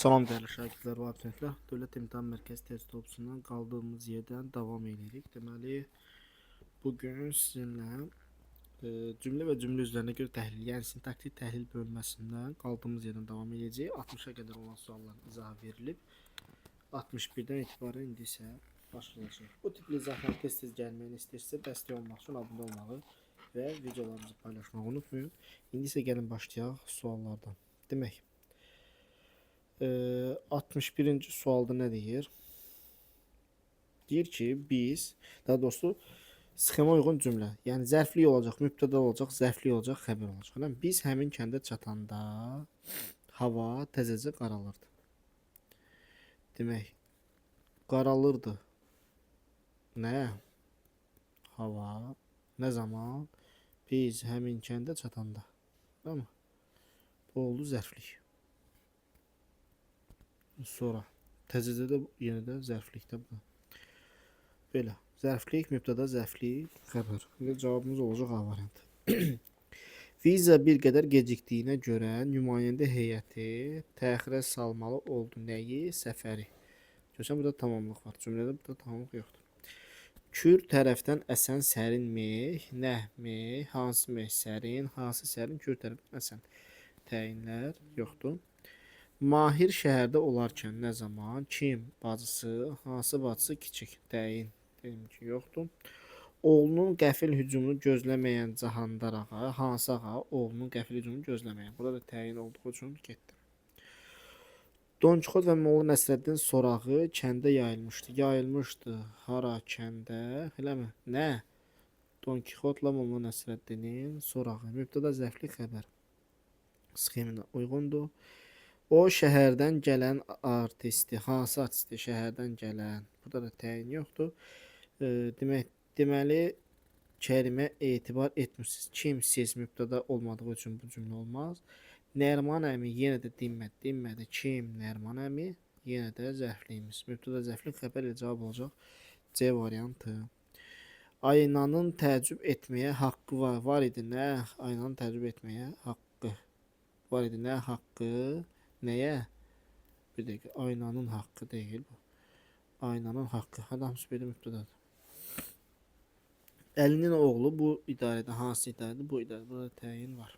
Salam değerli şagirdlər və abituriyentlər. Dövlət İmtahan Mərkəzi test topçusundan qaldığımız yerdən davam edirik. Deməli, bugün sizinlə cümlə və cümlə üzərinə görə təhlil, yəni sintaktik təhlil bölməsindən qaldığımız yerdən davam edəcəyik. 60-a qədər olan sualların izahı verilib. 61-dən etibarən indi isə başlayacağıq. Bu tipli izahlar tez-tez gəlməyini istəyirsə, dəstək olmaq üçün abunə olmağı və videolarımızı paylaşmağı unutmayın. İndi isə gəlin başlayaq suallardan. Demək, 61-ci sualda nə deyir? Deyir ki, biz, daha doğrusu sxema uyğun cümlə, yəni zərfli olacaq, mübtəda olacaq, zərfli olacaq, xəbər olacaq. Biz həmin kəndə çatanda hava təzəcə qaralırdı. Demək, qaralırdı. Nə? Hava. Nə zaman? Biz həmin kəndə çatanda. Tamam mı? Bu oldu zərflik. Sonra təzəcə də yenə də zərflikdə bu. Belə. Zərflik, mübtəda, zərflik, xəbər. Və cavabımız olacaq A variantı. Viza bir qədər gecikdiyinə görə nümayəndə heyəti təxirə salmalı oldu. Nəyi? Səfəri. Görürsən, burada tamamlıq var. Cümlədə burada tamamlıq yoxdur. Kür tərəfdən əsən sərin meh, nəh meh, hansı meh sərin, hansı sərin, kür tərəfdən əsən. Təyinlər yoxdur. Mahir şəhərdə olarkən nə zaman, kim, bacısı, hansı bacısı, kiçik, təyin, dedim ki, yoxdur. Oğlunun qəfil hücumunu gözləməyən Cahandar ağa, hansı ağa, oğlunun qəfil hücumunu gözləməyən. Burada da təyin olduğu üçün getdim. Don Kixot və Molla Nəsrəddin sorağı kəndə yayılmışdı. Yayılmışdı hara kəndə, eləmi? Nə? Don Kixotla Molla Nəsrəddinin sorağı. Mübtəda zərfli xəbər. Sxemina uyğundur. O şəhərdən gələn artisti, hansı artisti şəhərdən gələn? Burada da təyin yoxdur. Deməli, kəlimə etibar etmişsiniz. Kim, siz mübtəda olmadığı üçün bu cümlə olmaz. Nərman əmi yenə də dinmədi. Kim, Nərman əmi yenə də zərfliyimiz. Mübtəda zərfli xəbər ilə cavab olacaq C variantı. Aynanın təəccüb etməyə haqqı var. Var idi nə? Aynanın təəccüb etməyə haqqı. Var idi nə haqqı? Nəyə? Bir dəqiqə, aynanın haqqı deyil bu. Aynanın haqqı. Hamısı bir mübtədadır. Əlinin oğlu bu idarədə hansı idarədir? Bu idarədə. Burada təyin var.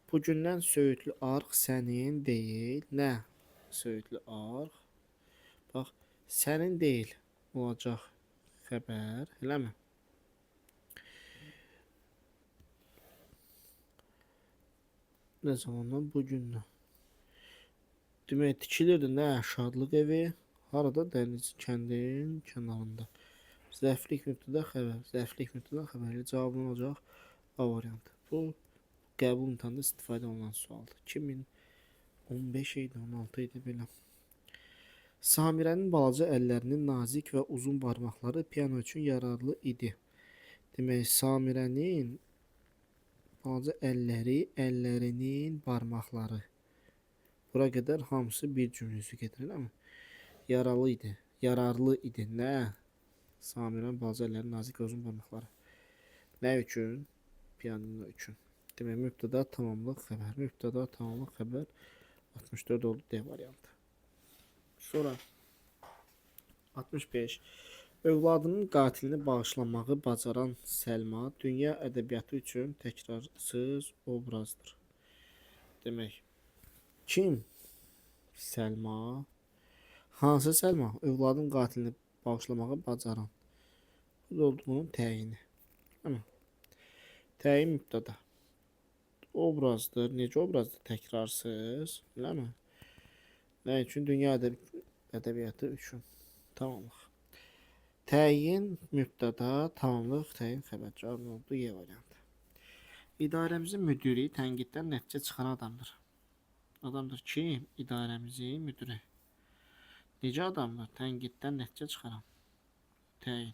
Bugündən söyüdlü arx sənin deyil. Nə? Söyüdlü arx. Bax, sənin deyil. Olacaq xəbər. Eləmi? Nə zamandan? Bugündən. Demək, tikilirdi nə? Şadlıq evi. Harada? Dəniz kəndin kənarında. Zərflik mübtəda xəbər. Zərflik mübtəda xəbəri cavabı olacaq A variantı. Bu qəbul imtahanında istifadə olunan sualdır. 2015 idi, 16 idi belə. Samirənin balaca əllərinin nazik və uzun barmaqları piano üçün yararlı idi. Demək, Samirənin balaca əlləri, əllərinin barmaqları. Bura qədər hamısı bir cümləsi gedir, eləmi? Yaralı idi. Yararlı idi. Nə? Samirənin balaca əlləri, nazik və uzun barmaqları. Nə üçün? Pianino üçün. Demək, mübtəda tamamlıq xəbər. Mübtəda tamamlıq xəbər 64 oldu D variantı. Sonra 65. Övladının qatilini bağışlamağı bacaran Səlma dünya ədəbiyyatı üçün təkrarsız obrazdır. Demək, kim? Səlma. Hansı Səlma? Övladın qatilini bağışlamağı bacaran. Bu da oldu bunun təyini. Təyin mübtəda. Obrazdır. Necə obrazdır? Təkrarsız. Eləmi? Nə üçün? Dünya ədəbiyyatı üçün. Tamamlıq. Təyin mübtəda, tamamlıq, təyin xəbər. Cavab oldu Y variantı. İdarəmizin müdiri tənqiddən nəticə çıxan adamdır. Adamdır kim? İdarəmizin müdürü. Necə adamdır? Tənqiddən nəticə çıxaran. Təyin.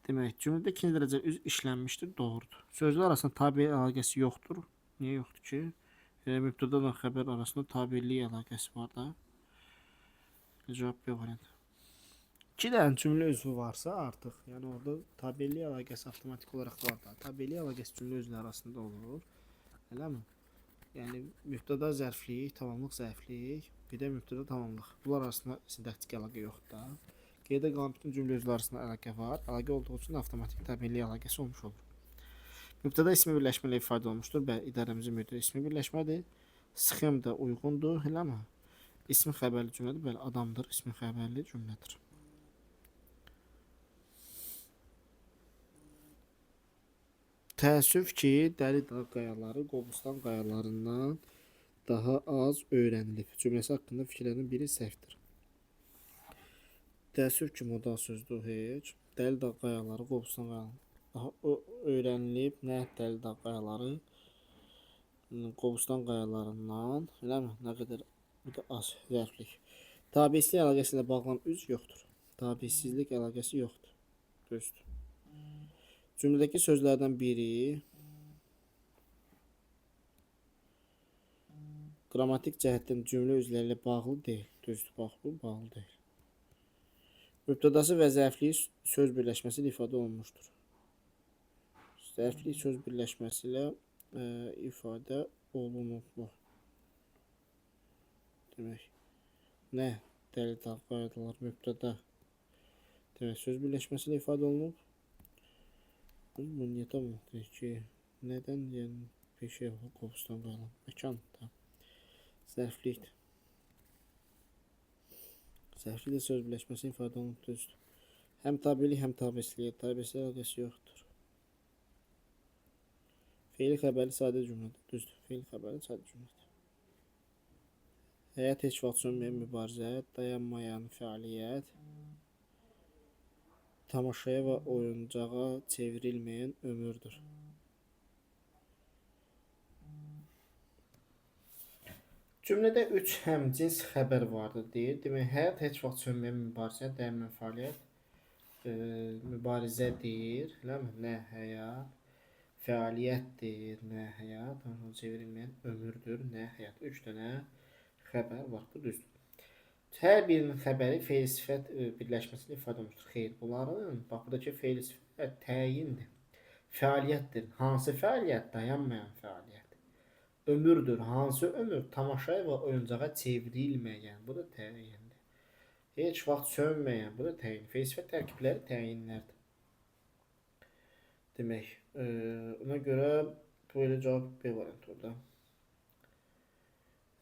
Demək, cümlədə ikinci dərəcə üz işlənmişdir, doğrudur. Sözlər arasında tabiilik əlaqəsi yoxdur. Niyə yoxdur ki? Mübtəda ilə xəbər arasında tabiilik əlaqəsi var da. Cavab B variantı. İki dənə cümlə üzvü varsa artıq, yəni orada tabiilik əlaqəsi avtomatik olaraq var da. Tabiilik əlaqəsi cümlə üzvləri arasında olur. Eləmi? Yəni mübtəda zərflik, tamamlıq zərflik, bir də mübtəda tamamlıq. Bunlar arasında sintaktik əlaqə yoxdur da. Qeydə qalan bütün cümlə özləri arasında əlaqə var. Əlaqə olduğu üçün avtomatik təminlik əlaqəsi olmuş olur. Mübtəda ismi birləşmə ilə ifadə olunmuşdur. Bəli, idarəmizin müdiri ismi birləşmədir. Sxem də uyğundur, eləmi? İsmi xəbərli cümlədir. Bəli, adamdır, ismi xəbərli cümlədir. Təəssüf ki, Dəli Dağ qayaları Qobustan qayalarından daha az öyrənilib. Cümləsi haqqında fikirlərin biri səhvdir. Təəssüf ki, modal sözdür heç. Dəli Dağ qayaları Qobustan qayalarından daha öyrənilib. Nə Dəli Dağ qayaları Qobustan qayalarından, eləmi? Nə qədər bu da az zərflik. Tabiisizlik əlaqəsi ilə bağlanan üz yoxdur. Tabiisizlik əlaqəsi yoxdur. Düzdür. Cümlədəki sözlərdən biri qrammatik cəhətdən cümlə üzvləri ilə bağlı deyil. Düzdür, bax bu bağlı deyil. Mübtədası və zərfliyi söz birləşməsi ilə ifadə olunmuşdur. Zərflik söz birləşməsi ilə ifadə olunub. Demək, nə? Dəli Dağ qayaları mübtəda. Demək, söz birləşməsi ilə ifadə olunub. Bu niyə tamamdır ki? Nədən yəni bir şey var, Qobustan qayaları? Məkan da. Zərflikdir. Zərfliklə söz birləşməsi ifadə olunub, düzdür. Həm tabiilik, həm tabiisliyə. Tabiisliyə əlaqəsi yoxdur. Feili xəbərli sadə cümlədir. Düzdür. Feili xəbərli sadə cümlədir. Həyat heç vaxt sönməyən mübarizə, dayanmayan fəaliyyət, tamaşaya və oyuncağa çevrilməyən ömürdür. Cümlədə 3 həmcins xəbər vardır deyir. Demək, həyat heç vaxt sönməyən mübarizə, dayanmayan fəaliyyət, mübarizədir, eləmi? Nə həyat, fəaliyyətdir, nə həyat, çevrilməyən ömürdür, nə həyat. 3 dənə xəbər var, bu düzdür. Hər birinin xəbəri feil sifət birləşməsini ifadə olunmuşdur. Xeyr, bunların, bax buradakı feil sifət təyindir, fəaliyyətdir. Hansı fəaliyyət? Dayanmayan fəaliyyət. Ömürdür. Hansı ömür? Tamaşaya və oyuncağa çevrilməyən. Bu da təyindir. Heç vaxt sönməyən. Bu da təyin. Feil sifət tərkibləri təyinlərdir. Demək, ona görə böyle cavab B variantı orada.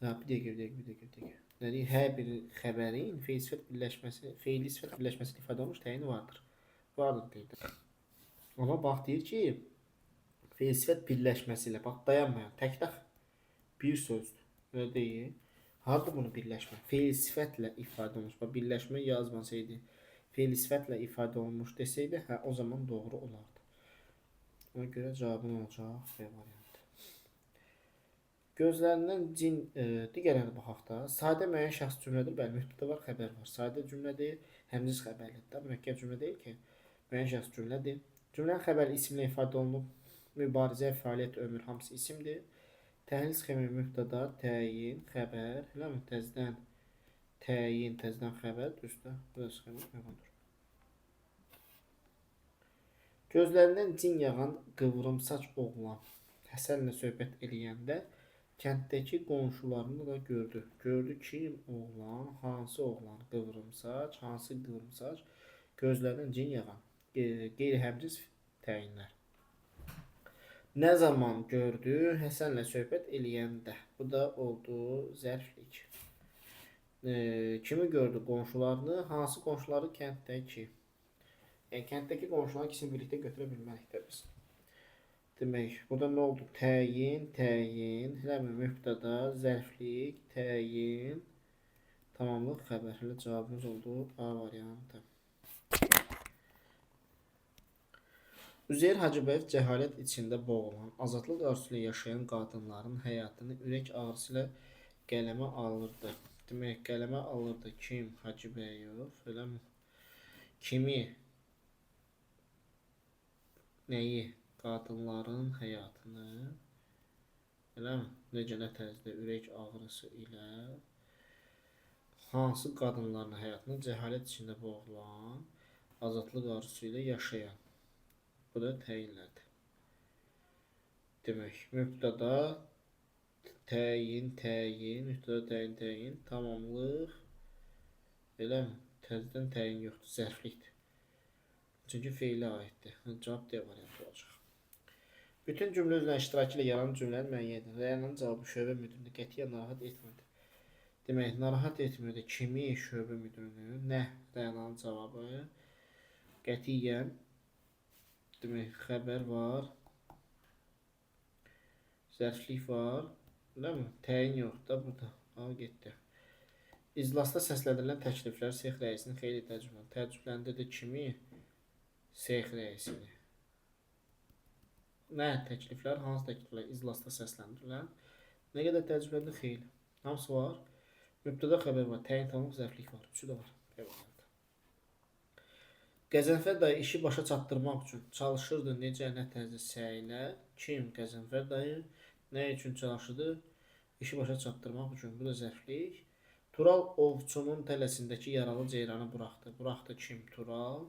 Bir dəqiqə. Nə deyir? Hər bir xəbərin feil sifət birləşməsi ifadə olmuş təyini vardır. Vardır deyir. Amma bax deyir ki, feil sifət birləşməsi ilə, bax dayanmayan, təkdə bir sözdür. Öyle deyil. Harada bunu birləşmə? Feil sifətlə ifadə olmuş. Bax, birləşmə yazmasaydı, feil sifətlə ifadə olmuş desəydi, hə, o zaman doğru olardı. Ona görə cavabın olacaq B variantı. Gözlərindən cin digərlərinə baxaq da. Sadə müəyyən şəxs cümlədir. Bəli, mübtəda var, xəbər var. Sadə cümlədir, həmciz xəbərlidir. Mürəkkəb cümlə deyil ki, müəyyən şəxs cümlədir. Cümlənin xəbəri isimlə ifadə olunub. Mübarizə, fəaliyyət, ömür hamısı isimdir. Təhlil sxemi mübtəda, təyin, xəbər, eləmi? Təzədən təyin, təzədən xəbər, düzdür. Bu da sxemi uyğundur. Gözlərindən cin yağan qıvrımsaç oğlan Həsənlə söhbət eləyəndə kənddəki qonşularını da gördü. Gördü kim? Oğlan. Hansı oğlan? Qıvrımsaç. Hansı qıvrımsaç? Gözlərindən cin yağan. Qeyri-həmciz təyinlər. Nə zaman gördü? Həsənlə söhbət eləyəndə. Bu da oldu zərflik. Kimi gördü? Qonşularını. Hansı qonşuları? Kənddəki. Yəni kənddəki qonşuların ikisini birlikdə götürə bilməkdir biz. Demək, burada nə oldu? Təyin, eləmi? Mübtəda, zərflik, təyin, tamamlıq, xəbər. Elə cavabımız oldu A variantı. Üzeyir Hacıbəyev cəhalət içində boğulan, azadlıq arzusu ilə yaşayan qadınların həyatını ürək ağrısı ilə qələmə alırdı. Demək, qələmə alırdı kim? Hacıbəyev, eləmi? Kimi? Nəyi? Qadınların həyatını, eləmi? Necə nə tərzdə ürək ağrısı ilə hansı qadınların həyatını cəhalət içində boğulan, azadlıq arzusu ilə yaşayan. Bu da təyinlərdir. Demək, mübtəda təyin, mübtəda təyin, tamamlıq. Eləmi? Təzədən təyin yoxdur, zərflikdir. Çünki feilə aiddir. Cavab D variantı olacaq. Bütün cümlə üzrə iştirakı ilə yaranan cümlənin müəyyən edin. Rəyanın cavabı şöbə müdürünü qətiyyən narahat etmədi. Demək, narahat etmirdi. Kimi şöbə müdürünü? Nə? Rəyanın cavabı. Qətiyyən. Demək, xəbər var. Zərflik var. Eləmi? Təyin yoxdur da burada. Al getdi. İclasda səsləndirilən təkliflər Seyx rəisinin xeyli təəccübləndirdi. Təəccübləndirdi kimi? Seyx rəisini. Nə təkliflər? Hansı təkliflər iclasda səsləndirilən? Nə qədər təəccübləndirdi? Xeyli. Hamısı var. Mübtəda xəbər var. Təyin tamamlıq zərflik var. Üçü də var. Qəzənfər dayı işi başa çatdırmaq üçün çalışırdı. Necə, nə tərzdə səylə? Kim? Qəzənfər dayı. Nə üçün çalışırdı? İşi başa çatdırmaq üçün. Bu da zərflik. Tural ovçunun tələsindəki yaralı ceyranı buraxdı. Buraxdı kim? Tural.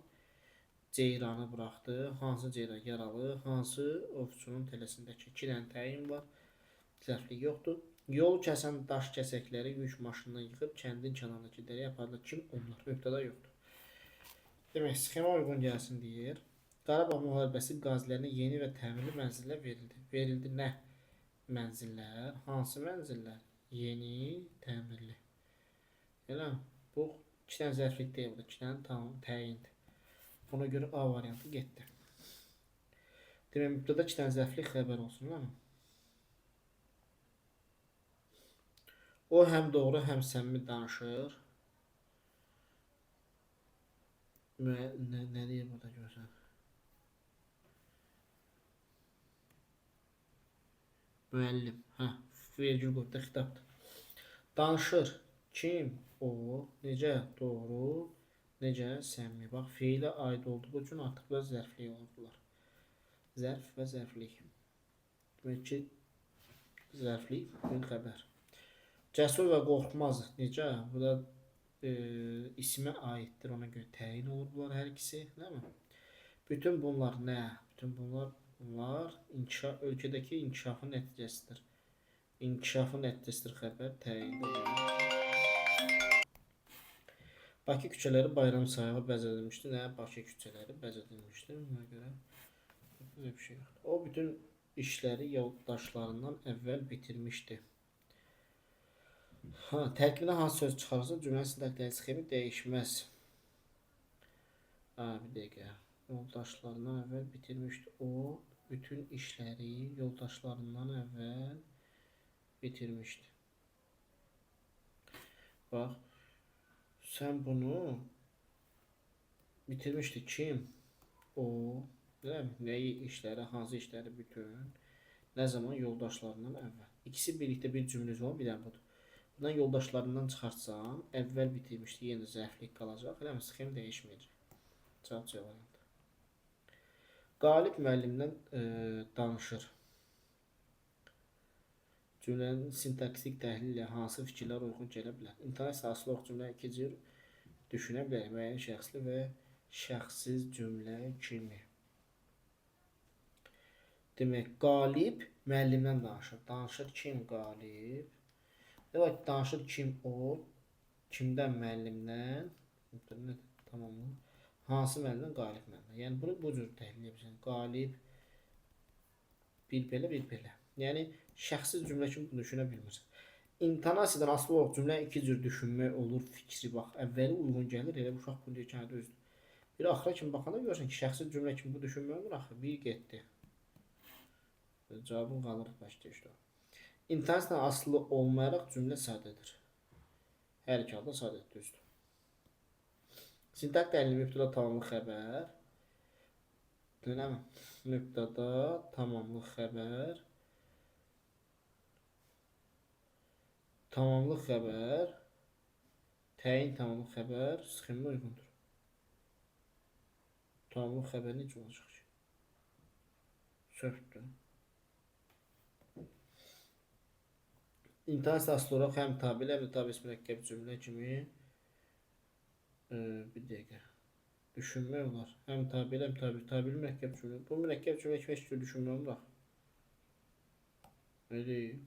Ceyranı buraxdı. Hansı ceyran yaralı? Hansı ovçunun tələsindəki? 2 dənə təyin var. Zərflik yoxdur. Yol kəsən daş kəsəkləri yük maşınından yıxıb kəndin kənarındakı dərəyə apardı. Kim? Onlar. Mübtəda yoxdur. Demək, sxema uyğun gəlsin deyir. Qarabağ müharibəsi qazilərinə yeni və təmirli mənzillər verildi. Verildi nə? Mənzillər. Hansı mənzillər? Yeni, təmirli. Elə bu 2 dənə zərflik deyil, 2 dənə tamam təyindir. Buna görə A variantı getdi. Demək, mübtəda 2 dənə zərflik xəbər olsun, elə mi? O həm doğru, həm səmimi danışır. Nə deyir burada görsən? Müəllim. Vergül qoydu, xitabdır. Danışır. Kim? O. Necə? Doğru. Necə? Səmimi. Bax, feilə aid olduğu üçün artıq da zərflik olurdular. Zərf və zərflik. Demək ki, zərflik, bugün xəbər. Cəsur və qorxmaz. Necə? Bu da ismə aiddir. Ona görə təyin olur bunlar hər ikisi. Değil mi? Bütün bunlar nə? Bütün bunlar ölkədəki inkişafın nəticəsidir. İnkişafın nəticəsidir xəbər. Təyin. Bakı küçələri bayram sayağı bəzədilmişdi. Nə? Bakı küçələri bəzədilmişdi. Ona görə böyle bir şey yoxdur. O bütün işləri yoldaşlarından əvvəl bitirmişdi. Tərkibinə hansı söz çıxarırsa cümlənin sintaktik sxemi dəyişməz. Bir dəqiqə. Yoldaşlarından əvvəl bitirmişdi. O bütün işləri yoldaşlarından əvvəl bitirmişdi. Bax, sən bunu bitirmişdi. Kim? O. Nəyi işləri, hansı işləri bütün? Nə zaman? Yoldaşlarından əvvəl. İkisi birlikdə bir cümlə var, bir dənə budur. Bundan yoldaşlarından çıxarsam, əvvəl bitirmişdi, yenə zərflik qalacaq. Eləmi? Sxem dəyişməyəcək. Cavab variantı. Qalib müəllimdən danışır. Cümlənin sintaksik təhlili ilə hansı fikirlər uyğun gələ bilər? İntonasiya asılı olaraq cümlə iki cür düşünə bilər. Müəyyən şəxsli və şəxssiz cümlə kimi. Demək, qalib müəllimdən danışır. Danışır kim? Qalib. Demək, danışır kim? O. Kimdən? Müəllimdən. Tamam. Hansı müəllimdən? Qalib müəllimdən. Yəni bunu bu cür təhlil edirsən. Qalib bir belə, bir belə. Yəni şəxsiz cümlə kimi bunu düşünə bilmirsən. İntonasiyadan asılı olaraq cümlə iki cür düşünmək olur, fikri bax. Əvvəli uyğun gəlir, elə bu uşaq bunu deyir ki, hə düzdür. Bir axıra kimi baxanda görürsən ki, şəxsiz cümlə kimi bu düşünmək olur, axı bir getdi. Cavabın qalır başqa işte. İntonasiyadan asılı olmayaraq cümlə sadədir. Hər iki halda sadədir, düzdür. Sintak təhlili mübtəda tamamlıq xəbər. Dönəmi? Mübtəda tamamlıq xəbər. Tamamlıq xəbər. Təyin tamamlıq xəbər sxeminə uyğundur. Tamamlıq xəbər necə olacaq ki? Sövdür. İntonasiya asılı olaraq həm tabilə, həm də tabis mürəkkəb cümlə kimi bir dəqiqə düşünmək olar. Həm tabilə, həm tabili mürəkkəb cümlə. Bu mürəkkəb cümlə kimi heç cür düşünmək olar. Nə deyim?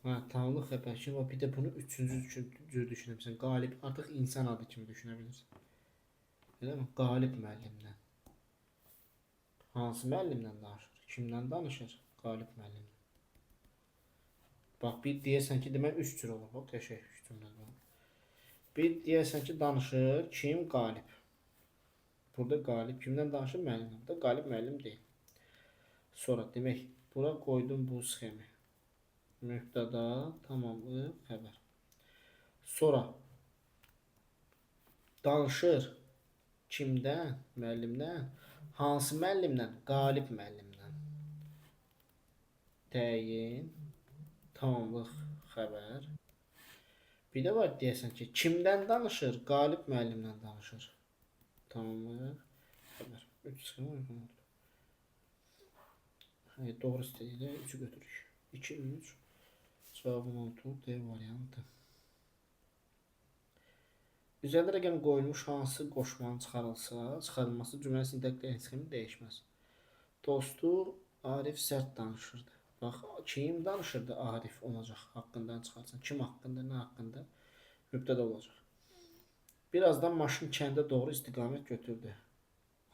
Ha, tamamlıq xəbər kimi var. Bir də bunu üçüncü cür düşünə bilirsən. Qalib artıq insan adı kimi düşünə bilirsən. Elə mi? Qalib müəllimdən. Hansı müəllimdən danışır? Kimdən danışır? Qalib müəllim. Bax bir deyirsən ki, demək 3 cür olur. Bax qəşəng 3 cümlədə. Bir deyirsən ki, danışır kim? Qalib. Burada qalib kimdən danışır? Müəllimdən. Burada qalib müəllim deyil. Sonra demək bura qoydum bu sxemi. Mübtəda, tamamlıq, xəbər. Sonra danışır kimdən? Müəllimdən. Hansı müəllimdən? Qalib müəllimdən. Təyin, tamamlıq, xəbər. Bir də var deyəsən ki, kimdən danışır? Qalib müəllimdən danışır. Tamamlıq, xəbər. 3 sxema uyğun oldu. Doğru istədiyi 3'ü götürük. 2, 3. Cevabım oldu. D variantı. Üzərdə rəqəm qoyulmuş hansı qoşmanın çıxarılması cümlənin sintaktik sxemi dəyişməz. Dostu Arif sərt danışırdı. Bax, kim danışırdı? Arif olacaq. Haqqından çıxarsan. Kim haqqında, nə haqqında? Mübtəda olacaq. Birazdan maşın kəndə doğru istiqamət götürdü.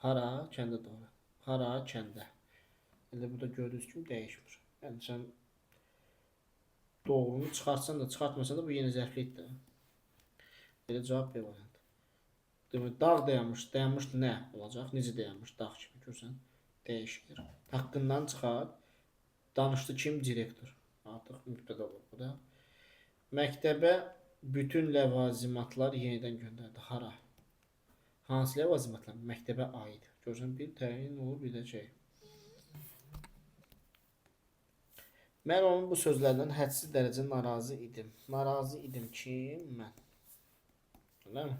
Hara? Kəndə doğru. Hara? Kəndə. Elə burada gördüyünüz kimi dəyişmir. Yəni sən doğrunu çıxartsan da, çıxartmasan da bu yeni zərflikdir. Belə cavab B variantı. Demək, dağ dayanmış, dayanmış nə olacaq? Necə dayanmış? Dağ kimi görsən, dəyişir. Haqqından çıxar. Danışdı kim? Direktor. Artıq mübtəda olur bu da. Məktəbə bütün ləvazimatlar yenidən göndərdi. Hara? Hansı ləvazimatlar? Məktəbə aid. Görsən, bir təyin olur, bir də şey. Mən onun bu sözlərdən hədsiz dərəcə narazı idim. Narazı idim kim? Mən. Öyle mi?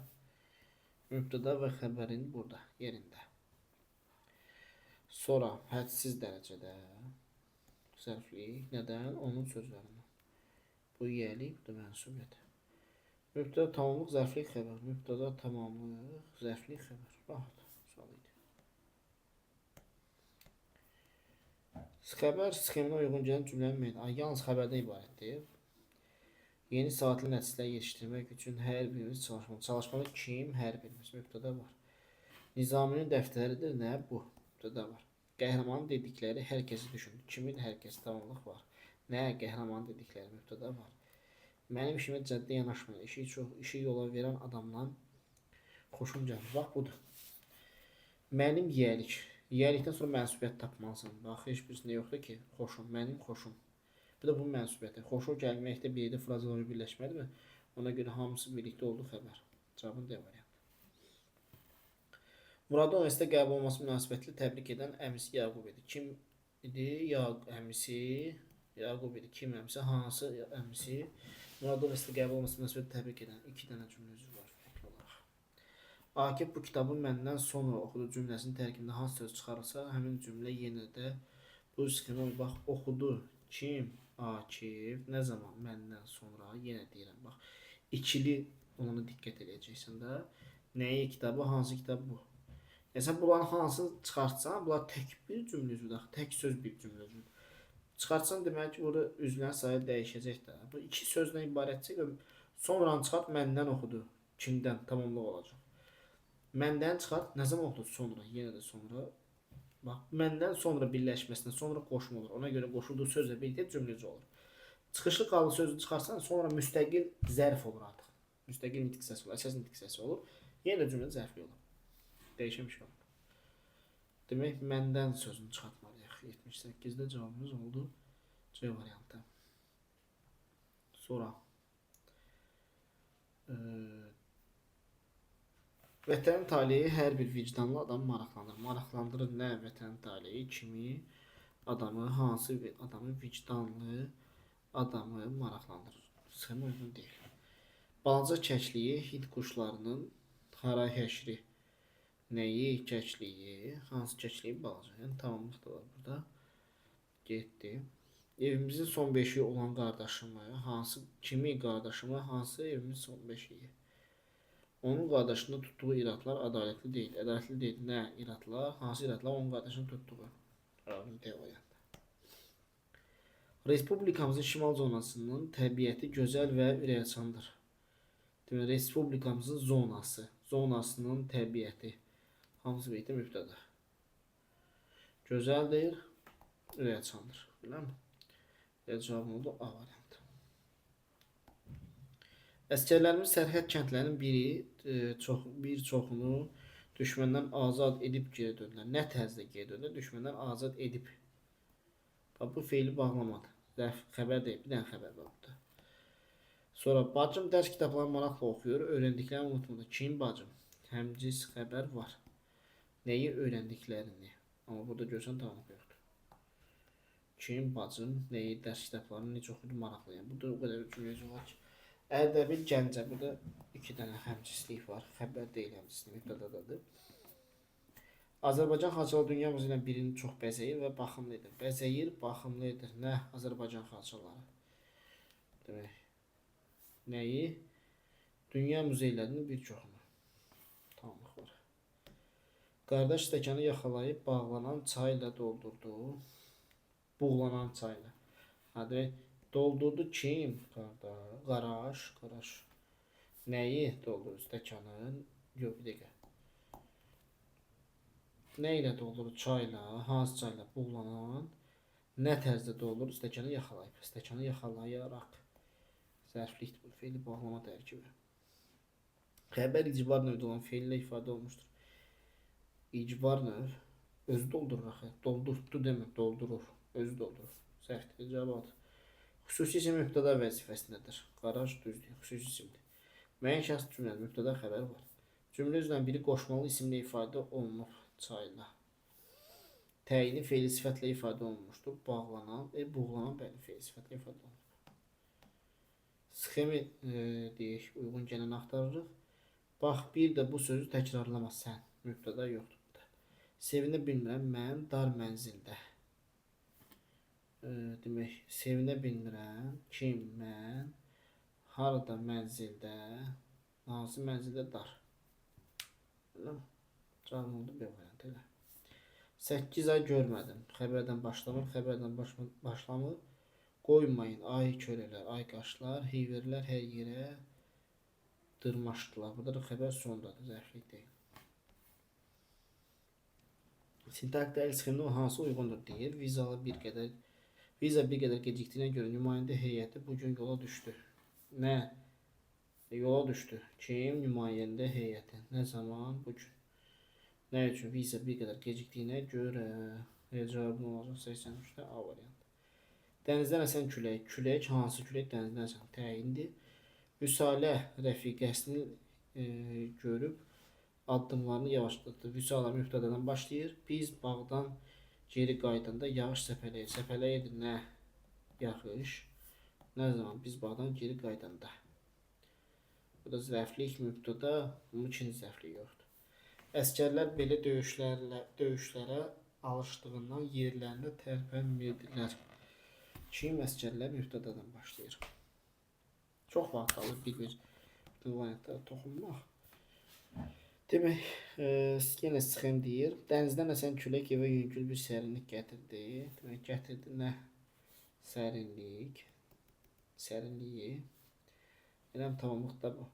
Mübtəda və xəbərin burada, yerində. Sonra hədsiz dərəcədə zərflik. Nədən? Onun sözlərindən. Bu yiyəlik, bu da mənsubiyyət. Mübtəda tamamlıq, zərflik, xəbər. Mübtəda tamamlıq, zərflik, xəbər. Rahat. Sual idi. Xəbər sxeminə uyğun gələn cümlənin meydanı yalnız xəbərdən ibarətdir. Yeni saatlı nəticələr yetişdirmək üçün hər birimiz çalışmalı. Çalışmalı kim? Hər birimiz. Mübtəda var. Nizaminin dəftəridir. Nə? Bu. Mübtəda var. Qəhrəmanın dedikləri hər kəsi düşündü. Kimin? Hər kəs. Tamamlıq var. Nə? Qəhrəmanın dedikləri. Mübtəda var. Mənim işimə cəddi yanaşmayın. İşi yola verən adamdan xoşum gəlir. Bax budur. Mənim yeğlik. Yeğlikdən sonra mənsubiyyət tapmalısan. Bax, heç birisində yoxdur ki, xoşum, mənim xoşum. Bu da bunun mənsubiyyəti. Xoşu gəlməkdə bir yerdə frazaları birləşməlidir. Ona görə hamısı birlikdə oldu xəbər. Cavabın D variantı. Muradın universitetə qəbul olması münasibətli təbrik edən əmisi Yaqub idi. Kim idi? Əmisi Yaqub idi. Kim əmisi? Hansı əmisi? Muradın universitetə qəbul olması münasibətli təbrik edən 2 dənə cümlə üzrü var. Akif bu kitabı məndən sonra oxudu cümləsinin tərkibində hansı söz çıxarırsa, həmin cümlə yenə də bu sxemə bax, oxudu. Kim? Akif. Nə zaman? Məndən sonra. Yenə deyirəm, bax. İkili ona diqqət edəcəksən də. Nəyi kitabı? Hansı kitab bu? Yəni sən bunların hansını çıxartsan, bunlar tək bir cümlə üzvüdür, tək söz bir cümlə üzvüdür. Çıxartsan demək ki, burada üzvlərin sayı dəyişəcək də. Bu iki sözdən ibarətcə sonranı çıxart, məndən oxudu. Kimdən? Tamamlıq olacaq. Məndən çıxart, nə zaman oxudu? Sonra, yenə də sonra. Bax, məndən sonra birləşməsindən sonra qoşma olur. Ona görə qoşulduğu sözlə birlikdə cümləci olur. Çıxışlı qalı sözü çıxarsan, sonra müstəqil zərf olur artıq. Müstəqil nitq səsi olur, əsas nitq səsi olur. Yenə də cümlə zərfli olur. Dəyişən bir şey olur. Demək, məndən sözünü çıxartmalıyıq. 78-də cavabımız oldu C variantı. Sonra vətənin taleyi hər bir vicdanlı adam maraqlandırır. Maraqlandırır nə? Vətənin taleyi kimi adamı, hansı bir adamı, vicdanlı adamı maraqlandırır. Sxemə uyğun deyil. Balaca kəkliyi Hind quşlarının haray həşri. Nəyi? Kəkliyi. Hansı kəkliyi? Balaca. Yəni tamamlıq da var burada. Getdi. Evimizin son beşiği olan qardaşımı, hansı kimi qardaşımı, hansı evimin son beşiği? Onun qardaşında tutduğu iratlar ədalətli deyil. Ədalətli deyil. Nə iratlar? Hansı iratlar onun qardaşının tutduğu? Cavabın D variantı. Respublikamızın şimal zonasının təbiəti gözəl və ürəkaçandır. Demək, Respublikamızın zonasının təbiəti hamısı birlikdə mübtəda. Gözəldir, ürəkaçandır. Biləmi? Cavabım oldu A variantı. Əsgərlərimiz sərhəd kəndlərinin bir çoxunu düşməndən azad edib geri döndülər. Nə tərzdə geri döndülər? Düşməndən azad edib. Bax, bu feili bağlamadı. Zərf xəbər deyil, bir dənə xəbər var burada. Sonra bacım dərs kitablarını maraqla oxuyur, öyrəndiklərini unutmadı. Kim bacım? Həmciz xəbər var. Nəyi öyrəndiklərini? Amma burada görsən tamam yoxdur. Kim bacım nəyi dərs kitablarını necə oxuyur maraqlayın. Burada o qədər cümləci var ki. Ərdəbil Gəncə, burada 2 dənə həmcislik var. Xəbər deyil həmcislik, mübtədadadır. Azərbaycan xalçaları dünya müziyi ilə birini çox bəzəyir və baxımlıdır. Bəzəyir, baxımlıdır. Nə? Azərbaycan xalçaları. Demək, nəyi? Dünya muzeylərinin bir çoxunu. Tamamlıq var. Qardaş stəkanı yaxalayıb bağlanan çayla doldurdu. Buğlanan çayla. Hadi, doldurdu kim? Qaraş. Nəyi doldurdu stəkanın? Yox, bir dəqiqə. Nə ilə doldurdu? Çayla, hansı çayla buğlanan? Nə tərzdə doldurdu? Stəkanı yaxalayıb. Stəkanı yaxalayaraq. Zərflikdir bu, feili bağlama tərkibi. Xəbər icbar növdə olan feillə ifadə olmuşdur. İcbar növ özü doldurur axı. Doldurdu demir, doldurur. Özü doldurur. Səhvdir, cavab. Xüsusi isim mübtəda vəzifəsindədir. Qaraj düzdür, xüsusi isimdir. Müəyyən şəxs cümlədə mübtəda xəbər var. Cümlə üzrən biri qoşmalı isimlə ifadə olunub çayla. Təyini feili sifətlə ifadə olunmuşdur. Bağlanan, buğlanan bəli feili sifətlə ifadə olunub. Sxemi deyək, uyğun gələni axtarırıq. Bax, bir də bu sözü təkrarlama sən. Mübtəda yoxdur burada. Sevinə bilmirəm, mən dar mənzildə. Demək, sevinə bilmirəm, kim, mən, harada mənzildə, hansı mənzildə dar. Cavab oldu B variantı ilə. 8 ay görmədim. Xəbərdən başlamır. Qoymayın, ay kölələr, ay qaşlar, heyverlər hər yerə dırmaşdılar. Burada da xəbər sondadır, zərflik deyil. Sintak dəyil sxemdən hansı uyğundur deyir. Viza bir qədər gecikdiyinə görə nümayəndə heyəti bugün yola düşdü. Nə? Yola düşdü. Kim? Nümayəndə heyəti. Nə zaman? Bugün. Nə üçün? Viza bir qədər gecikdiyinə görə. Cavabın olacaq 83-də A variantı. Dənizdən əsən külək. Külək hansı külək? Dənizdən əsən təyindir. Vüsalə rəfiqəsini görüb addımlarını yavaşlatdı. Vüsala mübtədadan başlayır. Biz bağdan geri qaydanda yağış səpələyir. Səpələyir nə? Yağış. Nə zaman? Biz bağdan geri qaydanda. Bu da zərflik mübtəda, bunun ikinci zərflik yoxdur. Əskərlər belə döyüşlərə alışdığından yerlərində tərpənmirdilər. Kim? Əskərlər mübtədadan başlayır. Çox vaxt alır bir variantlara toxunmaq. Demək, yenə sxem deyir. Dənizdən əsən külək evə yüngül bir sərinlik gətirdi. Demək, gətirdi nə? Sərinlik. Sərinliyi. Eləm tamamlıqda bu.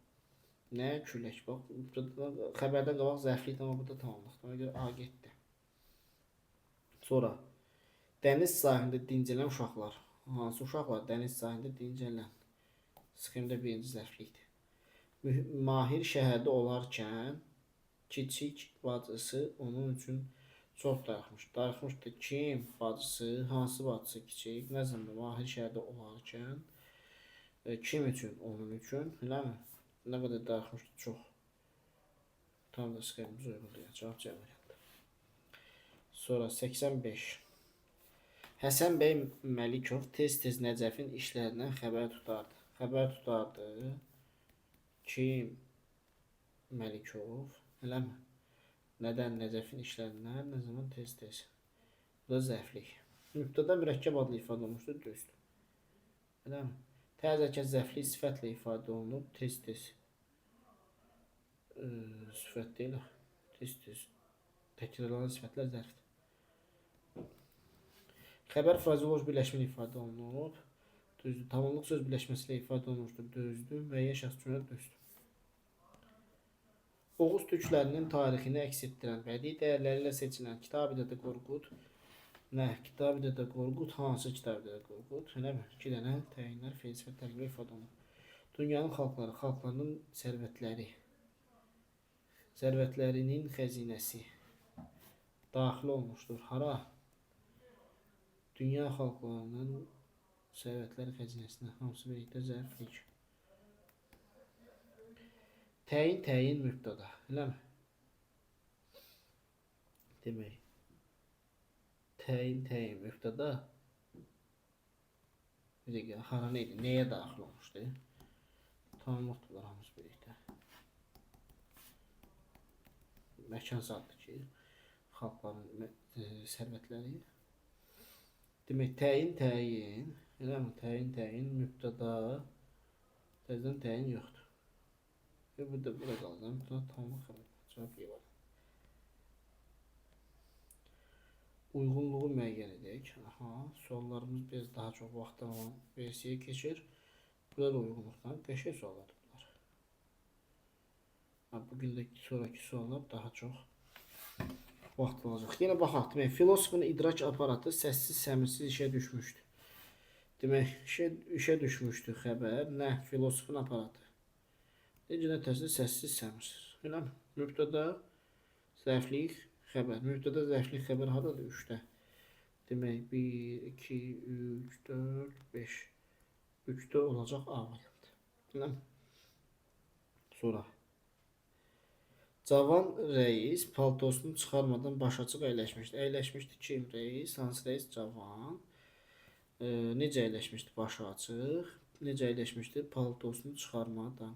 Nə? Külək. Bax, xəbərdən qabaq zərflik, amma burada tamamlıqda. Ona görə A getdi. Sonra, dəniz sahilində dincələn uşaqlar. Hansı uşaqlar? Dəniz sahilində dincələn. Sxemdə birinci zərflikdir. Mahir şəhərdə olarkən kiçik bacısı onun üçün çox darıxmış. Darıxmışdı kim? Bacısı. Hansı bacısı kiçik? Nə zaman? Mahir şəhərdə olarkən kim üçün? Onun üçün. Eləmi? Nə qədər darıxmışdı? Çox. Tam da sxemimiz uyğundur. Cavab C variantı. Sonra 85. Həsən bəy Məlikov tez-tez Nəcəfin işlərindən xəbər tutardı. Xəbər tutardı. Kim? Məlikov. Eləmi? Nədən? Nəcəfin işlərindən, nə zaman? Tez-tez. Bu da zərflik. Mübtəda mürəkkəb adlı ifadə olmuşdur, düzdür. Eləmi? Təzəkən zərflik sifətlə ifadə olunur, tez-tez. Sifət deyil, tez-tez. Təkrarlanan sifətlər zərfdir. Xəbər frazeoloji birləşmə ilə ifadə olunub. Düzdür. Tamamlıq söz birləşməsi ilə ifadə olunmuşdur. Düzdür. Müəyyən şəxs cümlə düzdür. Oğuz türklərinin tarixini əks etdirən bədii dəyərləri ilə seçilən Kitabi-Dədə Qorqud. Nə? Kitabi-Dədə Qorqud hansı Kitabi-Dədə Qorqud? Eləmi? 2 dənə təyinlər fe'l və tərkiblə ifadə olunur. Dünyanın xalqları, xalqlarının sərvətləri, sərvətlərinin xəzinəsi daxil olmuşdur. Hara? Dünya xalqlarının sərvətləri xəzinəsinə hamısı birlikdə zərflik. Təyin mübtəda. Eləmi? Demək. Təyin mübtəda. Bir dəqiqə, hara neydi? Nəyə daxil olmuşdu? Tamamlıqdır hamısı birlikdə. Məkan zaddır ki, xalqların sərvətləri. Demək, təyin. Eləmi? Təyin mübtəda. Təzdən təyin yoxdur. Ve burada biraz alacağım. Tamamlıq xəbər. Cavab Y var. Uyğunluğu müəyyən edək. Aha, suallarımız biraz daha çox vaxtdan olan versiyaya keçir. Burada da uyğunluqdan qəşəng suallardır bunlar. Bugün də sonraki suallar daha çox vaxt alacaq. Yenə baxaq. Demək, filosofun idrak aparatı səssiz, səmirsiz işə düşmüşdü. Demək, işə düşmüşdü xəbər. Nə? Filosofun aparatı. Necə təzə səssiz, səmirsiz. Eləmi? Mübtəda, zərflik, xəbər. Mübtəda, zərflik, xəbər haradadır? 3-də. Demək, 1, 2, 3, 4, 5. 3-də olacaq A variantı. Eləmi? Sonra. Cavan reis paltosunu çıxarmadan başaçıq əyləşmişdi. Əyləşmişdi kim reis? Hansı reis? Cavan. Necə əyləşmişdi? Başı açıq. Necə əyləşmişdi? Paltosunu çıxarmadan.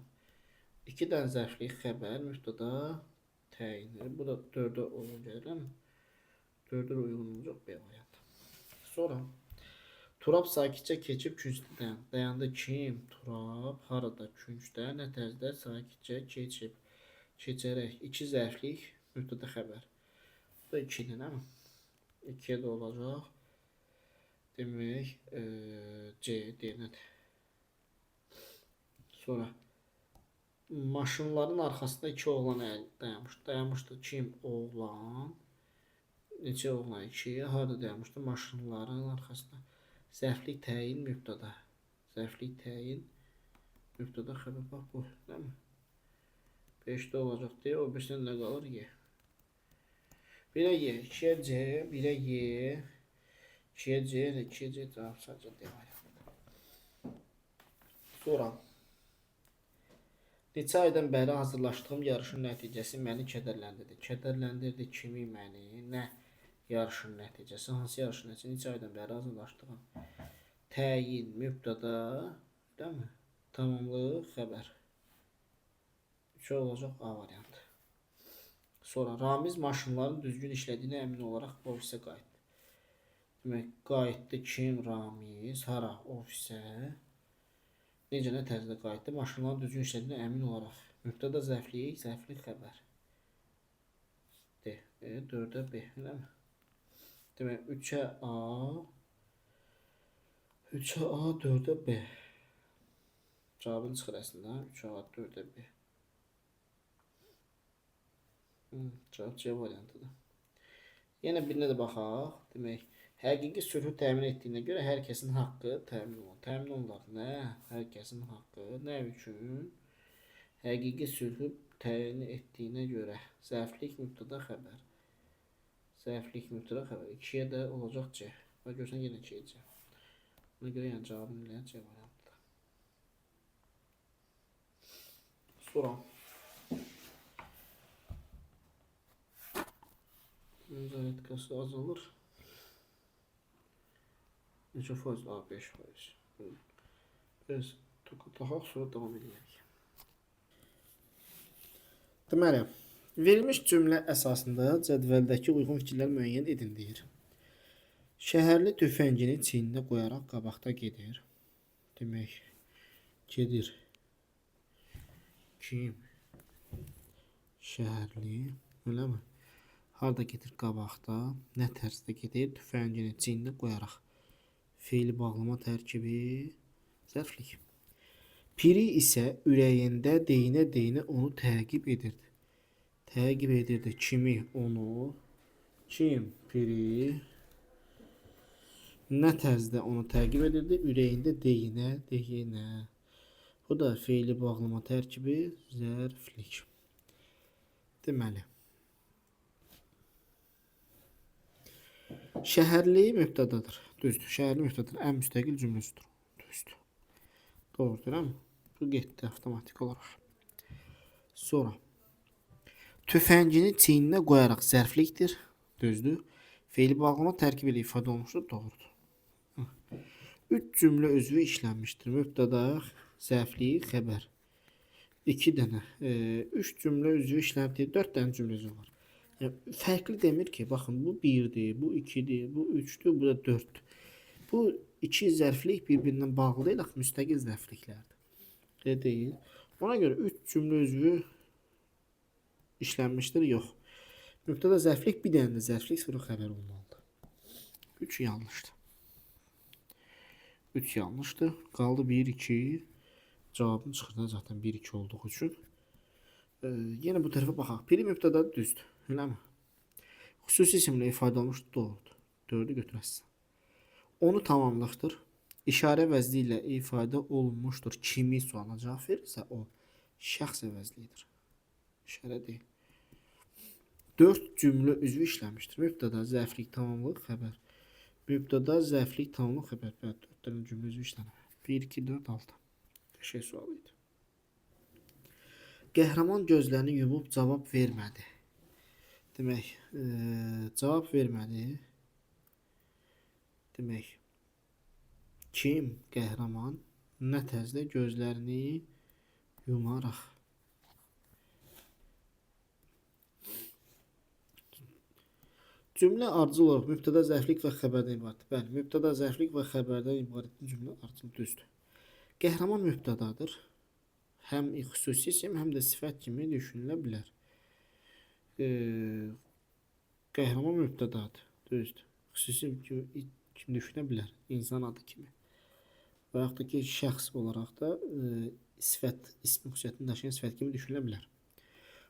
2 dənə zərflik xəbər, mübtəda, təyin. Bu da 4-ə uyğun gəlir. 4-ə uyğun olacaq B variantı. Sonra Turab sakitcə keçib küncdə dayandı. Kim? Turab harada? Küncdə, nə tərzdə? Sakitcə keçib. Keçərək 2 zərflik, mübtəda xəbər. Bu da 2-dir, nə mi? 2-yə də olacaq. Demək, C deyilmədir. Sonra maşınların arxasında 2 oğlan dayanmışdı. Dayanmışdı kim? Oğlan. Neçə oğlan? 2. Harada dayanmışdı? Maşınların arxasında. Zərflik təyin mübtəda. Zərflik təyin mübtəda xəbər. Bax bu, değil mi? 5'də olacaq deyə o birisindən nə qalır? Y. 1'ə Y, 2'ə C, 1'ə Y, 2'ə C, 2'ə C cavab sadəcə D variantı. Sonra neçə aydan bəri hazırlaşdığım yarışın nəticəsi məni kədərləndirdi. Kədərləndirdi kimi məni? Nə? Yarışın nəticəsi. Hansı yarışın nəticəsi? Neçə aydan bəri hazırlaşdığım. Təyin, mübtəda, değil mi? Tamamlıq, xəbər. 3 olacaq A variantı. Sonra Ramiz maşınların düzgün işlədiyinə əmin olaraq ofisə qayıtdı. Demək, qayıtdı kim? Ramiz. Hara? Ofisə. Necə, nə tərzdə qayıtdı? Maşınların düzgün işlədiyinə əmin olaraq. Mübtəda, zərflik, xəbər. D. 4'ə B. Eləmi? Demək, 3'ə A, 3'ə A, 4'ə B. Cavabın çıxır əslində. 3'ə A, 4'ə B. Cavab C variantıdır. Yenə birinə də baxaq. Demək, həqiqi sülhü təmin etdiyinə görə hər kəsin haqqı təmin olunur. Təmin olunur. Nə? Hər kəsin haqqı. Nə üçün? Həqiqi sülhü təmin etdiyinə görə. Zərflik, mübtəda, xəbər. Zərflik, mübtəda, xəbər. 2'yə də olacaq C. Və görsən yenə 2'yə C. Buna görə yəni cavabın ilə C variantıdır. Sonra Müzayedkası azalır. Neçə faiz? 5%. Biraz toxaq, sonra davam edək. Deməli, verilmiş cümlə əsasında cədvəldəki uyğun fikirlər müəyyən edin deyir. Şəhərli tüfəngini çiyninə qoyaraq qabaqda gedir. Demək, gedir. Kim? Şəhərli, eləmi? Harda gedir? Qabaqda. Nə tərzdə gedir? Tüfəngini çiyninə qoyaraq. Fe'li bağlama tərkibi zərflik. Piri isə ürəyində deyinə-deyinə onu təqib edirdi. Təqib edirdi kimi onu, kim piri nə tərzdə onu təqib edirdi? Ürəyində deyinə-deyinə. Bu da fe'li bağlama tərkibi zərflik. Deməli, şəhərli mübtədadır. Düzdür. Şəhərli mübtədadır. Ən müstəqil cümləsidir. Düzdür. Doğrudur, hə? Bu getdi avtomatik olaraq. Sonra tüfəngini çiyninə qoyaraq zərflikdir. Düzdür. Fe'li bağlama tərkibi ilə ifadə olunmuşdur. Doğrudur. 3 cümlə üzvü işlənmişdir. Mübtəda, zərflik, xəbər. 2 dənə, 3 cümlə üzvü işlənib, 4 dənə cümlə üzvü var. Yəni, fərqli demir ki, baxın, bu 1'dir, bu 2'dir, bu 3'dür, bu da 4'dür. Bu iki zərflik bir-birindən bağlı deyil, axı müstəqil zərfliklərdir. Elə deyil. Ona görə 3 cümlə üzvü işlənmişdir, yox. Mübtəda zərflik, bir dənə də zərflik, sonra xəbər olmalıdır. 3 yanlışdır. 3 yanlışdır. Qaldı 1, 2. Cavabını çıxırdı zaten 1, 2 olduğu üçün. Yenə bu tərəfə baxaq. Piri mübtəda düzdür. Eləmi? Xüsusi isimlə ifadə olunmuşdur. Doğrudur. 4'ü götürəsən. Onu tamamlıqdır. İşarə vəzli ilə ifadə olunmuşdur. Kimi sualına cavab verirsə o şəxs əvəzlidir. İşarə deyil. 4 cümlə üzvü işlənmişdir. Mübtəda, zərflik, tamamlıq, xəbər. Mübtəda, zərflik, tamamlıq, xəbər. 4 dənə cümlə üzvü işlənir. 1, 2, 4, 6. Şey sualıydı. Qəhrəman gözlərini yumub cavab vermədi. Demək, cavab vermədi. Demək, kim qəhrəman nə tərzdə gözlərini yumaraq. Cümlə ardıcıl olaraq mübtəda, zərflik və xəbərdən ibarətdir. Bəli, mübtəda, zərflik və xəbərdən ibarət cümlə ardıcıl düzdür. Qəhrəman mübtədadır. Həm xüsusi isim, həm də sifət kimi düşünülə bilər. Qəhrəman mübtədadır. Düzdür. Xüsusi kimi düşünə bilər. İnsan adı kimi. Və yaxud da ki, şəxs olaraq da sifət, ismi xüsusiyyətini daşıyan sifət kimi düşünülə bilər.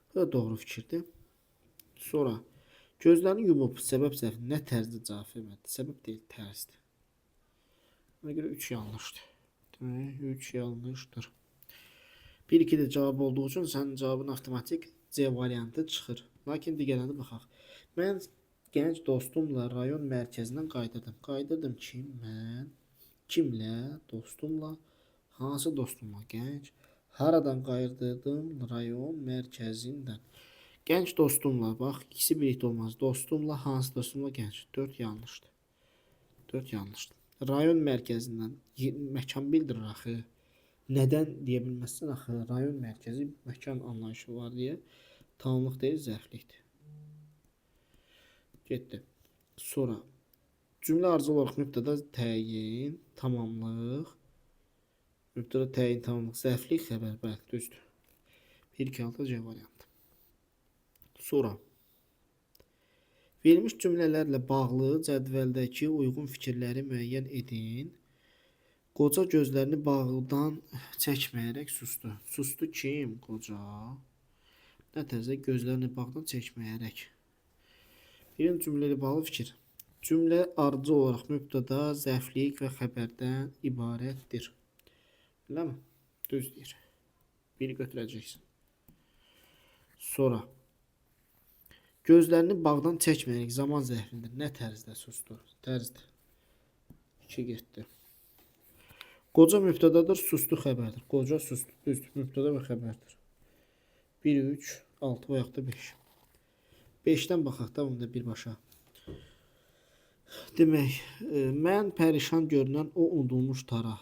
Bu da doğru fikirdir. Sonra gözlərini yumub səbəb zərfi nə tərzdə cavab vermədi? Səbəb deyil, tərzdir. Ona görə 3 yanlışdır. 3 yanlışdır. 1-2 də cavab olduğu üçün sənin cavabın avtomatik C variantı çıxır. Lakin digərlərinə baxaq. Mən gənc dostumla rayon mərkəzindən qayıdırdım. Qayıdırdım ki, mən kimlə? Dostumla. Hansı dostumla? Gənc. Haradan qayıdırdım? Rayon mərkəzindən. Gənc dostumla. Bax, ikisi birlikdə olmaz. Dostumla, hansı dostumla? Gənc. 4 yanlışdır. 4 yanlışdır. Rayon mərkəzindən məkan bildirir axı. Nədən deyə bilməzsən axı? Rayon mərkəzi məkan anlayışı var deyə tamamlıq deyil, zərflikdir. Getdi. Sonra cümlə ardıcıl olaraq mübtəda, təyin, tamamlıq. Mübtəda, təyin, tamamlıq, zərflik, xəbər. Bəli, düzdür. 1, 2, 6 C variantı. Sonra verilmiş cümlələrlə bağlı cədvəldəki uyğun fikirləri müəyyən edin. Qoca gözlərini bağdan çəkməyərək sustu. Sustu kim? Qoca. Nə tərzdə gözlərini bağdan çəkməyərək. Birinci cümlə ilə bağlı fikir. Cümlə ardıcıl olaraq mübtəda, zərflik və xəbərdən ibarətdir. Eləmi? Düz deyir. Biri götürəcəksən. Sonra gözlərini bağdan çəkməyərək zaman zərfində nə tərzdə susdu? Tərzdir. 2 getdi. Qoca mübtədadır, sustu xəbərdir. Qoca sustu, düzdür. Mübtəda və xəbərdir. 1, 3, 6 və yaxud da 5. 5-dən baxaq da bunda birbaşa. Demək, mən pərişan görünən o unudulmuş tara.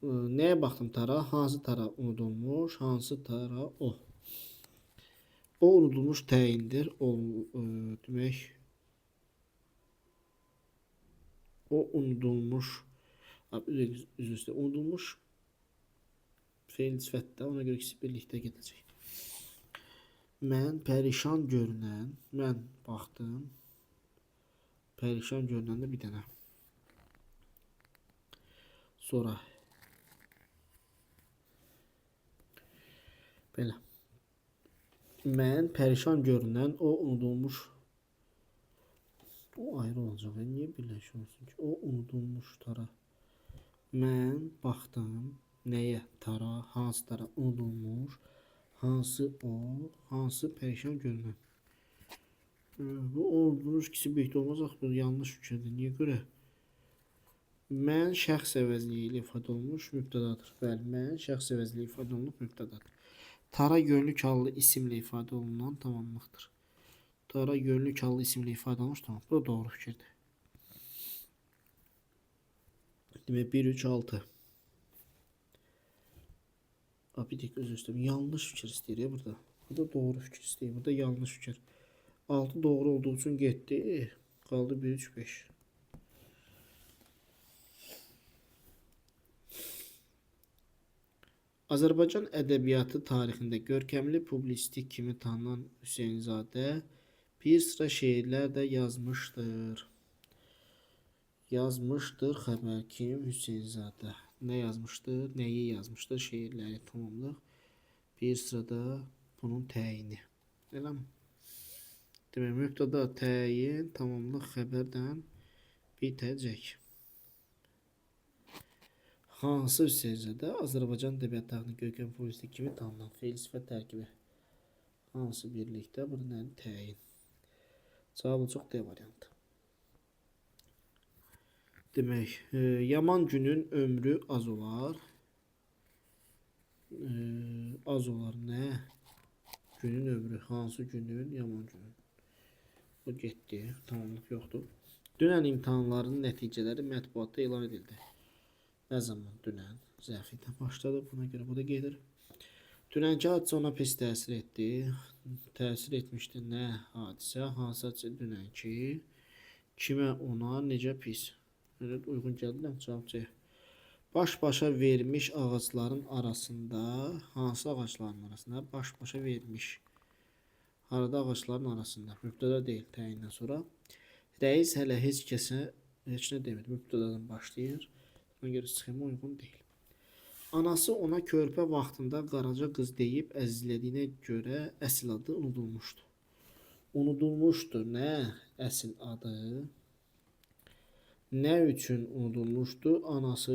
Nəyə baxdım tara? Hansı tara unudulmuş? Hansı tara o? O unudulmuş təyindir. Demək, o unudulmuş, üzr unudulmuş fe'l sifətdə, ona görə ikisi birlikdə gedəcək. Mən pərişan görünən, mən baxdım, pərişan görünəndə bir dənə Sonra belə. Mən pərişan görünən o unudulmuş. O ayrı olacaq. Niyə birləşir olsun ki? O unudulmuş tara. Mən baxdım. Nəyə? Tara. Hansı tara? Unudulmuş. Hansı o? Hansı pərişan görünən? Bu unudulmuş ikisi birlikdə olmaz. Axı bu yanlış fikirdir. Niyə görə? Mən şəxs əvəzliyi ilə ifadə olunmuş mübtədadır. Bəli, mən şəxs əvəzliyi ifadə olunmuş mübtədadır. Tara yönlük hallı isimlə ifadə olunan tamamlıqdır. Tara yönlük hallı isimlə ifadə olunmuş tamam. Bu da doğru fikirdir. Demək 1 3 6. Bir dakika özür istəyirəm. Yanlış fikir istəyir ya burada. Burada doğru fikir istəyir. Burada yanlış fikir. 6 doğru olduğu üçün getdi. Qaldı 1 3 5. Azərbaycan ədəbiyyatı tarixində görkəmli publisistik kimi tanınan Hüseynzadə bir sıra şeirlər də yazmışdır. Yazmışdır xəbər kim? Hüseynzadə. Nə yazmışdır? Nəyi yazmışdır? Şeirləri tamamlıq. Bir sırada bunun təyini. Eləmi? Demək, mübtəda təyin tamamlıq xəbərdən bitəcək. Hansı Hüseynzadə Azərbaycan ədəbiyyat tarixində görkəmli publisistik kimi tanınan fe'l sifət tərkibi? Hansı birlikdə? Bu nədir? Təyin. Cavabı çox D variantı. Demək, yaman günün ömrü az olar. Az olar nə? Günün ömrü. Hansı günün? Yaman günün. Bu getdi. Tamamlıq yoxdur. Dünən imtahanların nəticələri mətbuatda elan edildi. Nə zaman? Dünən. Zərflikdən başladı. Buna görə bu da gedir. Dünənki hadisə ona pis təsir etdi. Təsir etmişdi nə hadisə? Hansı hadisə dünənki? Kimə, ona, necə pis? Evet, uyğun gəldi. Cavab C. Baş-başa vermiş ağacların arasında, hansı ağacların arasında? Baş-başa vermiş. Arada ağacların arasında. Mübtəda deyil, təyindən sonra. Rəis hələ heç kəsə heç nə demir. Mübtədadan başlayır. Buna görə sxema uyğun deyil. Anası ona körpə vaxtında Qaraca qız deyib əzizlədiyinə görə əsl adı unudulmuşdu. Unudulmuşdu nə əsl adı? Nə üçün unudulmuşdu? Anası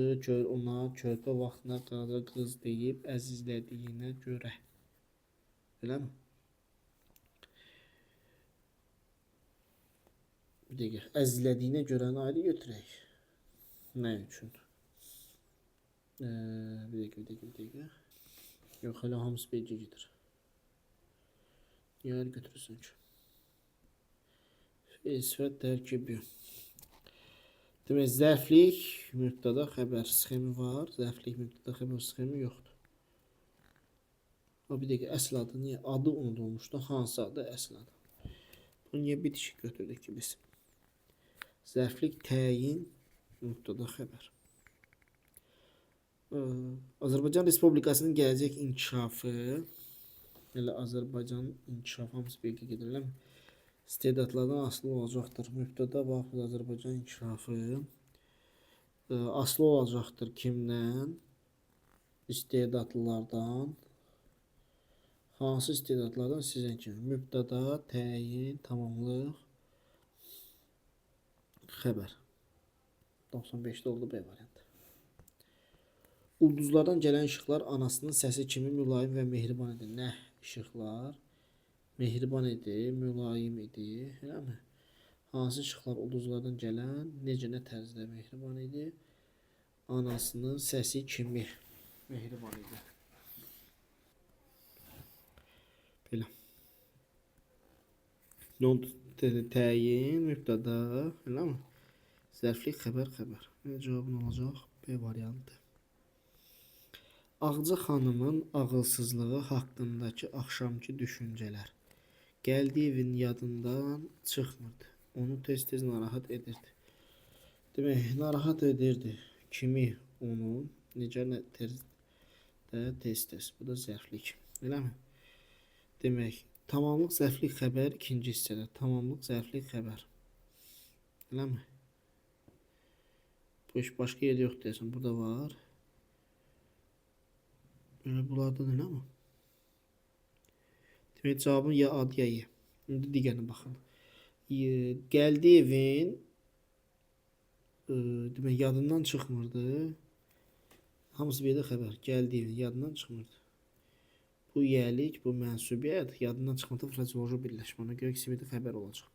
ona körpə vaxtında Qaraca qız deyib əzizlədiyinə görə. Eləmi? Bir dəqiqə. Əzizlədiyinə görəni ayrı götürək. Nə üçün? Bir dəqiqə. Yox, hələ hamısı bircə gedir. Niyə ayrı götürürsən ki? Fe'l sifət tərkibi. Demək, zərflik, mübtəda, xəbər sxemi var. Zərflik, mübtəda, xəbər sxemi yoxdur. Bir dəqiqə, əsl adı niyə? Adı unudulmuşdu. Hansı adı? Əsl adı. Bunu niyə bitişik götürdük ki biz? Zərflik, təyin, mübtəda, xəbər. Azərbaycan Respublikasının gələcək inkişafı, elə Azərbaycan inkişafı hamısı birlikdə gedir, eləmi? İstedadlardan asılı olacaqdır. Mübtəda bax, Azərbaycan inkişafı asılı olacaqdır kimdən? İstedadlılardan. Hansı istedadlardan? Sizin kimi. Mübtəda, təyin, tamamlıq, xəbər. 95'də oldu B variantı. Ulduzlardan gələn işıqlar anasının səsi kimi mülayim və mehriban idi. Nə işıqlar? Mehriban idi, mülayim idi. Eləmi? Hansı işıqlar ulduzlardan gələn, necə, nə tərzdə mehriban idi? Anasının səsi kimi mehriban idi. Belə. Təyin, mübtəda, eləmi? Zərflik, xəbər. Nə cavabın olacaq? B variantı. Ağca xanımın ağılsızlığı haqqındakı axşamki düşüncələr Gəldiyev yadından çıxmırdı. Onu tez-tez narahat edirdi. Demək, narahat edirdi. Kimi? Onu. Necə tez-tez. Bu da zərflik. Eləmi? Demək, tamamlıq zərflik xəbər ikinci hissədə. Tamamlıq zərflik xəbər. Eləmi? Bu iş başka yerde yok deyəsən. Burada var. Bunlarda da nə ama? Demək cavabın ya ad ya ye. İndi digərinə baxın. Gəldiyevin demək yadından çıxmırdı. Hamısı bir də xəbər. Gəldiyevin yadından çıxmırdı. Bu yəlik, bu mənsubiyyət yadından çıxmırdı. Frazeoloji birləşmə. Ona görə ikisi bir də xəbər olacaq.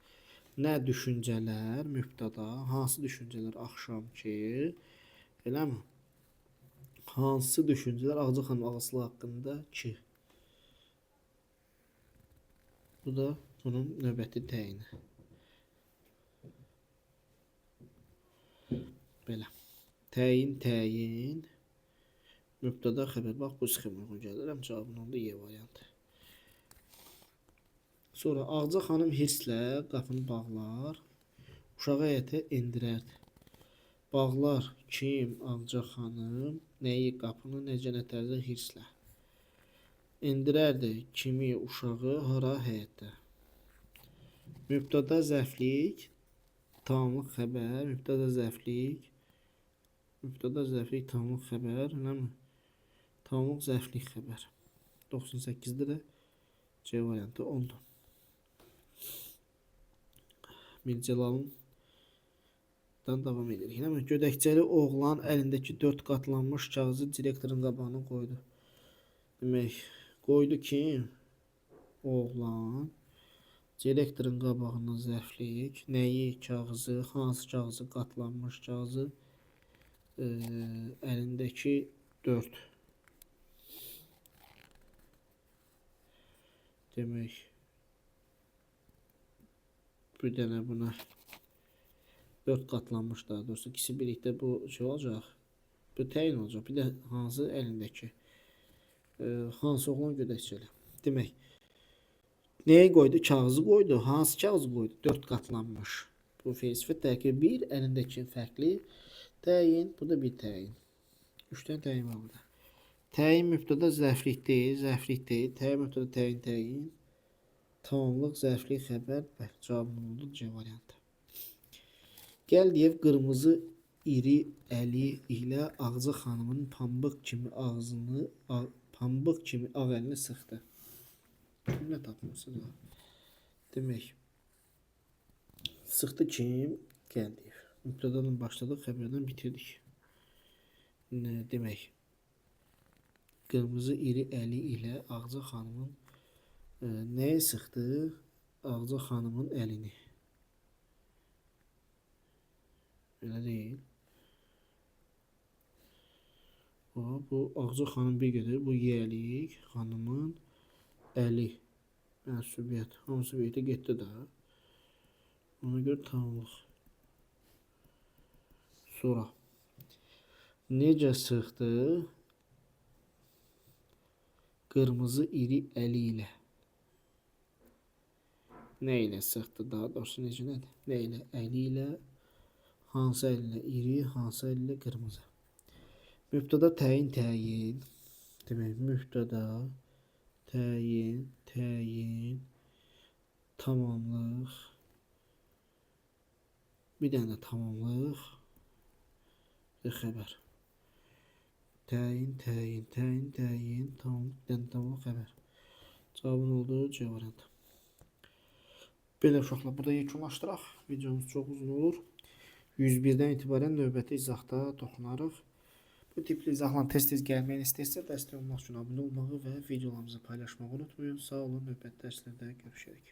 Nə düşüncələr mübtada, hansı düşüncələr axşamki, eləmi? Hansı düşüncələr Ağca xanım ağasılığı haqqında ki? Bu da bunun növbəti təyini. Belə. Təyin. Mübtada xəbər. Bax bu sxema uyğun gəlir. Həm cavabın oldu Y variantı. Sonra Ağca xanım hirslə qapını bağlar. Uşağı həyətə endirərdi. Bağlar kim? Ağca xanım. Nəyi? Qapını necə nətərdə hirslə. Endirərdi kimi? Uşağı hara? Həyətə. Mübtada zəflik. Tamamlıq xəbər. Mübtada zəflik. Tamamlıq xəbər. Nəmi? Tamamlıq zəflik xəbər. 98'də də C variantı oldu. Mircəlal'dan davam edirik. Gödəkçəli oğlan əlindəki 4 qatlanmış kağızı direktorun qabağına qoydu. Demək, qoydu kim? Oğlan. Direktorun qabağına zərflik. Nəyi? Kağızı. Hansı kağızı? Qatlanmış kağızı. Əlindəki 4. Demək, bir dənə buna 4 qatlanmış daha doğrusu ikisi birlikdə bu şey olacaq. Bu təyin olacaq. Bir də hansı əlindəki? Hansı oğlan gödəkçəli. Demək, nəyi qoydu? Kağızı qoydu. Hansı kağızı qoydu? 4 qatlanmış. Bu fe'l sıfat tərkibi 1, əlindəki fərqli təyin. Bu da bir təyin. 3 dənə təyin var burada. Təyin mübtada zərflik deyil. Təyin mübtada təyin. Tamamlıq zərflik xəbər. Bəli, cavabın oldu C variantı. Gəldiyev qırmızı iri əli ilə Ağca xanımın pambıq kimi ağ əlini sıxdı. Cümlə tapmışsınız. Demək, sıxdı kim? Gəldiyev. Mübtadadan başladık, xəbərdən bitirdik. Demək, qırmızı iri əli ilə Ağca xanımın nəyi sıxdı? Ağca xanımın əlini. Elə deyil. Bu Ağca xanım bir gedir. Bu yelik xanımın əli. Mənsubiyyət. Hamısı birlikdə getdi də. Ona görə tamamlıq. Sonra. Necə sıxdı? Qırmızı iri əli ilə. Nə ilə sıxdı? Daha doğrusu necə nədir? Nə ilə? Əli ilə. Hansı əli ilə? İri, hansı əli ilə? Qırmızı. Mübtada təyin. Demək, mübtada təyin. Tamamlıq. Bir dənə tamamlıq. Və xəbər. Təyin. Tamamlıq xəbər. Cavabın olduğu C variantı. Belə uşaqlar, burada yekunlaşdıraq. Videomuz çox uzun olur. 101'dən etibarən növbəti izahda toxunarıq. Bu tipli izahla tez-tez gəlməyini istəyirsə, dəstək olmaq üçün abunə olmağı və videolarımızı paylaşmağı unutmayın. Sağ olun, növbəti dərslərdə görüşərik.